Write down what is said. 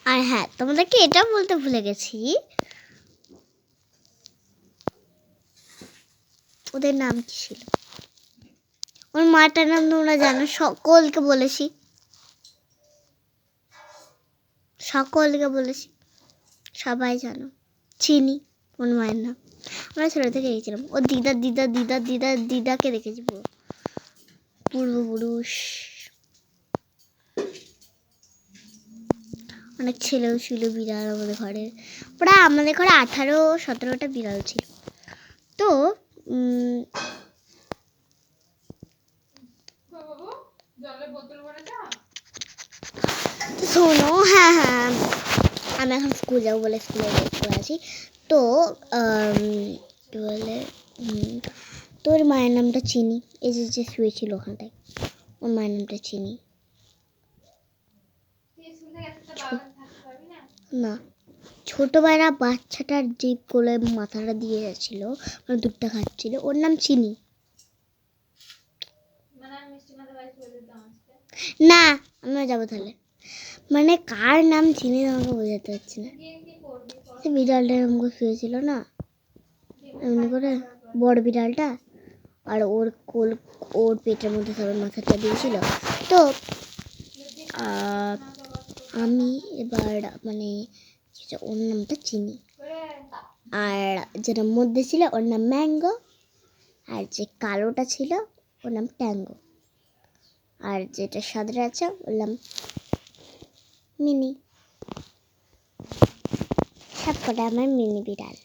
আর হ্যাঁ, তোমাদেরকে এটা বলতে ভুলে গেছি, ওদের নাম কি ছিল? ওর মাটার নাম তোমরা জানো, সকলকে বলেছি, সবাই জানো, চিনি ওর মায়ের নাম। আমরা ছোট থেকে গেছিলাম, ও দিদাকে দেখেছি, পূর্বপুরুষ। অনেক ছেলেও ছিল বিড়াল আমাদের ঘরে, প্রায় আমাদের ঘরে 18-17টা বিড়াল ছিল। তো শোনো, হ্যাঁ, আমি এখন স্কুল যাবো বলে স্কুলে পড়ে আছি। তো কি বলে, তোর মায়ের নামটা চিনি, এই যে শুয়েছিল ওখানটায়, ওর মায়ের নামটা চিনি। না, ছোটবেলা বাচ্চাটার যে কোলে মাথাটা দিয়ে যাচ্ছিল, মানে দুধটা খাচ্ছিল, ওর নাম চিনি। না, আমরা যাবো তাহলে। মানে কার নাম চিনি আমাকে বোঝাতে পারছি না। বিড়ালটা এরকম শুয়েছিল না এমনি করে, বড় বিড়ালটা, আর ওর পেটের মধ্যে সবার মাথাটা দিয়েছিল। তো আমি এবার মানে ওর নামটা চিনি, আর যেটা মধ্যে ছিল ওর নাম ম্যাঙ্গো, আর যে কালোটা ছিল ওর নাম ট্যাঙ্গো, আর যেটা সাদা আছে ওর নাম মিনি। সবকটা আমার মিনি বিড়াল।